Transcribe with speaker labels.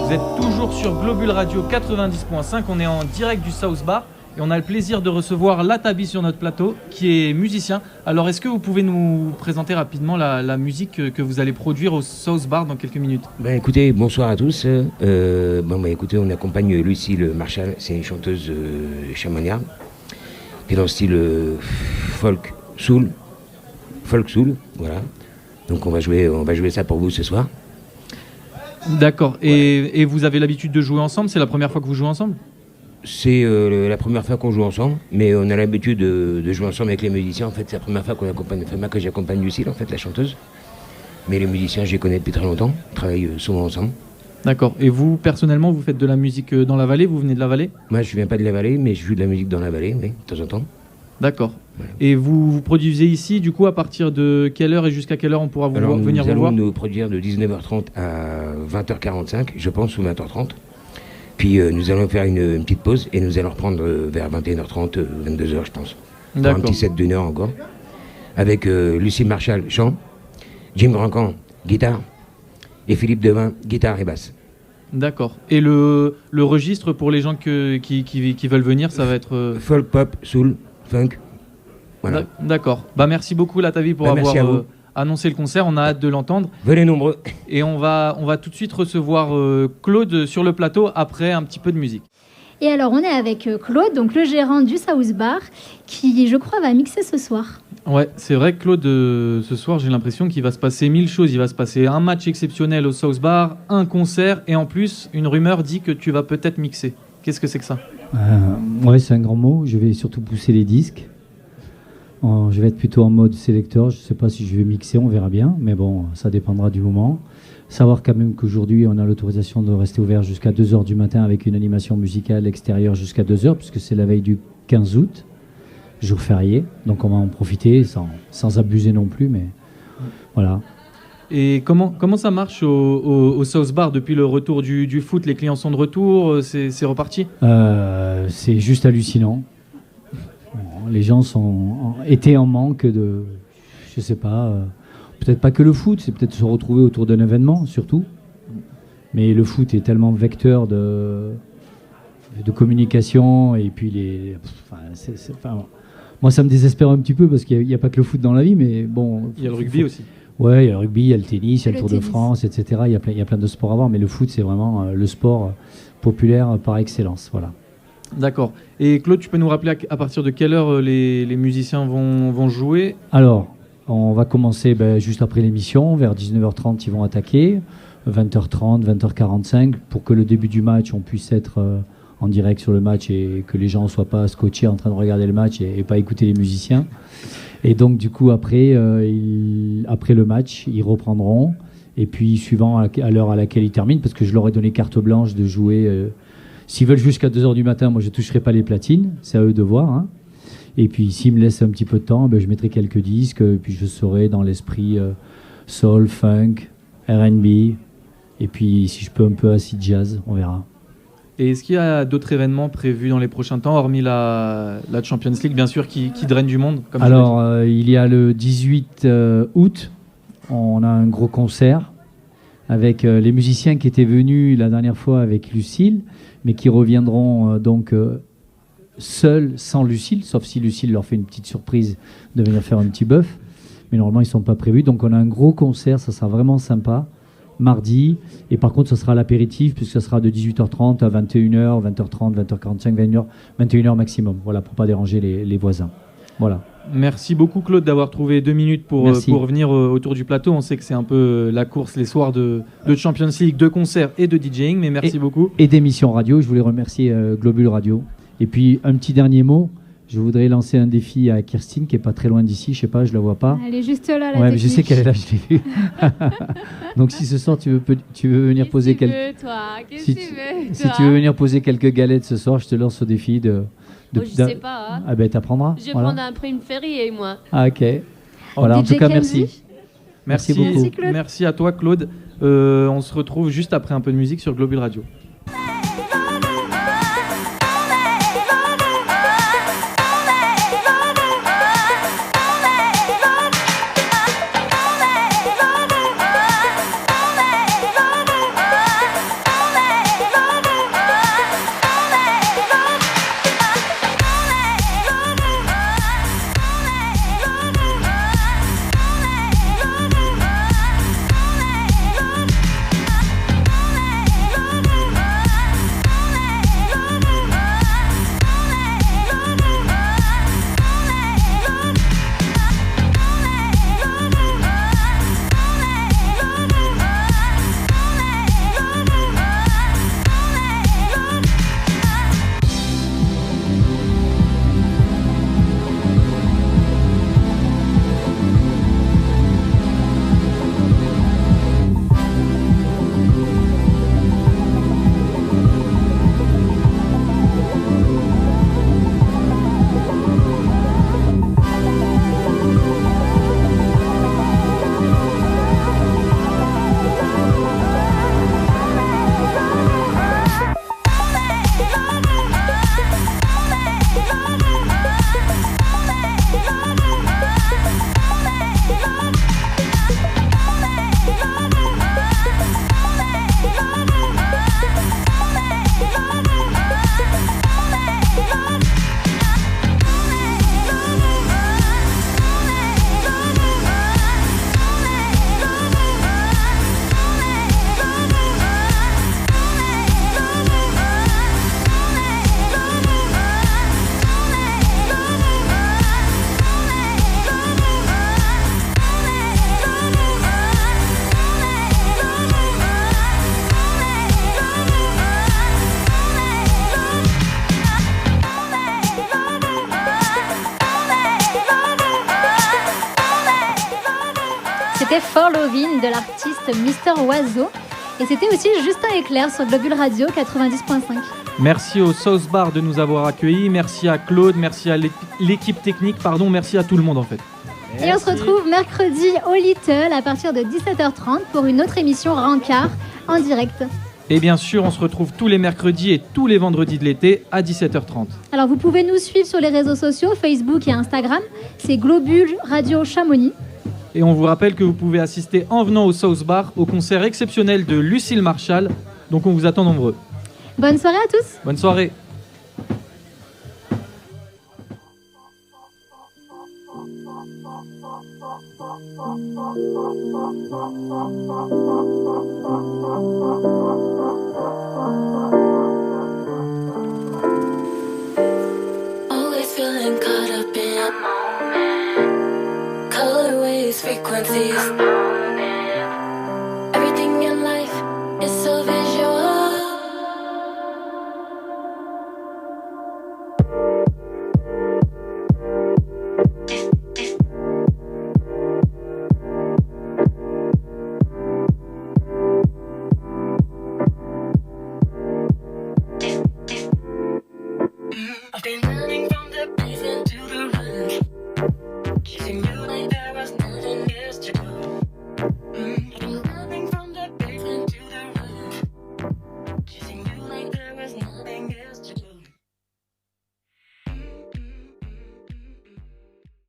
Speaker 1: Vous êtes toujours sur Globule Radio 90.5, on est en direct du South Bar et on a le plaisir de recevoir Latabi sur notre plateau qui est musicien. Alors est-ce que vous pouvez nous présenter rapidement la musique que vous allez produire au South Bar dans quelques minutes?
Speaker 2: Écoutez, bonsoir à tous. Écoutez, on accompagne Lucille Marshall, c'est une chanteuse chamaniarde qui est dans le style folk soul, voilà. Donc on va jouer ça pour vous ce soir.
Speaker 1: D'accord. Et vous avez l'habitude de jouer ensemble? C'est la première fois que vous jouez ensemble?
Speaker 2: C'est la première fois qu'on joue ensemble, mais on a l'habitude de jouer ensemble avec les musiciens. En fait, c'est la première fois que j'accompagne Lucille, en fait, la chanteuse. Mais les musiciens, je les connais depuis très longtemps. On travaille souvent ensemble.
Speaker 1: D'accord. Et vous, personnellement, vous faites de la musique dans la vallée? Vous venez de la vallée?
Speaker 2: Moi, je viens pas de la vallée, mais je joue de la musique dans la vallée, mais de temps en temps.
Speaker 1: D'accord.
Speaker 2: Voilà.
Speaker 1: Et vous produisez ici, du coup, à partir de quelle heure et jusqu'à quelle heure on pourra venir vous voir?
Speaker 2: Nous allons nous produire de 19h30 à 20h45, je pense, ou 20h30. Puis nous allons faire une petite pause et nous allons reprendre vers 21h30, 22h, je pense. Pour un petit set d'une heure encore. Avec Lucie Marshall, chant, Jim Rancan, guitare, et Philippe Devin, guitare et basse.
Speaker 1: D'accord. Et le registre pour les gens qui veulent venir, ça va être...
Speaker 2: Folk, pop, soul, funk. Voilà.
Speaker 1: D'accord. Merci beaucoup Latabi pour avoir annoncé le concert. On a hâte de l'entendre.
Speaker 2: Venez nombreux.
Speaker 1: Et on va tout de suite recevoir Claude sur le plateau après un petit peu de musique.
Speaker 3: Et alors on est avec Claude, donc le gérant du South Bar, qui je crois va mixer ce soir.
Speaker 1: Ouais, c'est vrai que Claude, ce soir j'ai l'impression qu'il va se passer 1000 choses. Il va se passer un match exceptionnel au South Bar, un concert et en plus une rumeur dit que tu vas peut-être mixer. Qu'est-ce que c'est que ça?
Speaker 4: Ouais, c'est un grand mot. Je vais surtout pousser les disques. Je vais être plutôt en mode sélecteur. Je ne sais pas si je vais mixer, on verra bien. Mais bon, ça dépendra du moment. Savoir quand même qu'aujourd'hui, on a l'autorisation de rester ouvert jusqu'à 2h du matin avec une animation musicale extérieure jusqu'à 2h, puisque c'est la veille du 15 août, jour férié. Donc on va en profiter sans abuser non plus. Mais voilà.
Speaker 1: Et comment ça marche au South Bar depuis le retour du foot? Les clients sont de retour, c'est reparti?
Speaker 4: C'est juste hallucinant. Les gens étaient en manque de, je sais pas, peut-être pas que le foot, c'est peut-être se retrouver autour d'un événement surtout. Mais le foot est tellement vecteur de communication et puis moi ça me désespère un petit peu parce qu'il n'y a pas que le foot dans la vie, mais bon.
Speaker 1: Il y a le rugby aussi.
Speaker 4: Ouais, il y a le rugby, il y a le tennis, il y a le Tour de France, etc. Il y a plein de sports à voir, mais le foot c'est vraiment le sport populaire par excellence, voilà.
Speaker 1: D'accord. Et Claude, tu peux nous rappeler à partir de quelle heure les musiciens vont jouer?
Speaker 4: Alors, on va commencer juste après l'émission, vers 19h30 ils vont attaquer, 20h30, 20h45, pour que le début du match, on puisse être en direct sur le match et que les gens ne soient pas scotchés en train de regarder le match et pas écouter les musiciens. Et donc du coup, après le match, ils reprendront, et puis suivant à l'heure à laquelle ils terminent, parce que je leur ai donné carte blanche de jouer... S'ils veulent jusqu'à 2h du matin, moi je ne toucherai pas les platines, c'est à eux de voir. Hein. Et puis s'ils me laissent un petit peu de temps, je mettrai quelques disques, et puis je serai dans l'esprit soul, funk, R&B, et puis si je peux un peu acid jazz, on verra.
Speaker 1: Et est-ce qu'il y a d'autres événements prévus dans les prochains temps, hormis la Champions League, bien sûr, qui draine du monde comme
Speaker 4: Alors, il y a le 18 août, on a un gros concert avec les musiciens qui étaient venus la dernière fois avec Lucille, mais qui reviendront seuls, sans Lucille, sauf si Lucille leur fait une petite surprise de venir faire un petit bœuf. Mais normalement, ils ne sont pas prévus. Donc on a un gros concert, ça sera vraiment sympa, mardi. Et par contre, ça sera l'apéritif, puisque ça sera de 18h30 à 21h, 20h30, 20h45, 21h maximum. Voilà, pour ne pas déranger les voisins. Voilà.
Speaker 1: Merci beaucoup Claude d'avoir trouvé 2 minutes pour venir autour du plateau. On sait que c'est un peu la course les soirs de Champions League, de concerts et de DJing, mais merci beaucoup.
Speaker 4: Et d'émissions radio, je voulais remercier Globule Radio. Et puis un petit dernier mot, je voudrais lancer un défi à Kirstine qui n'est pas très loin d'ici, je sais pas, je la vois pas.
Speaker 3: Elle est juste là, la
Speaker 4: ouais,
Speaker 3: technique.
Speaker 4: Je sais qu'elle est là, je l'ai vue. Donc si ce soir tu veux venir poser quelques... Si tu veux venir poser quelques galettes ce soir, je te lance au défi de...
Speaker 5: je sais pas. Hein.
Speaker 4: Ah t'apprendras.
Speaker 5: Je vais prendre un prime ferry, moi.
Speaker 4: Ah ok. Voilà, en tout cas, merci.
Speaker 1: Merci beaucoup. Merci à toi, Claude. On se retrouve juste après un peu de musique sur Globule Radio.
Speaker 3: c'était For Lovin' de l'artiste Mister Oiseau. Et c'était aussi Justin Éclair sur Globule Radio 90.5.
Speaker 1: Merci au South Bar de nous avoir accueillis. Merci à Claude, merci à l'équipe technique, merci à tout le monde en fait.
Speaker 3: Et on se retrouve mercredi au Little à partir de 17h30 pour une autre émission Rancard en direct.
Speaker 1: Et bien sûr, on se retrouve tous les mercredis et tous les vendredis de l'été à 17h30.
Speaker 3: Alors vous pouvez nous suivre sur les réseaux sociaux, Facebook et Instagram. C'est Globule Radio Chamonix.
Speaker 1: Et on vous rappelle que vous pouvez assister en venant au South Bar au concert exceptionnel de Lucille Marshall. Donc on vous attend nombreux.
Speaker 3: Bonne soirée à tous.
Speaker 1: Bonne soirée.
Speaker 6: Always feeling caught up in a moment. Colorways, frequencies.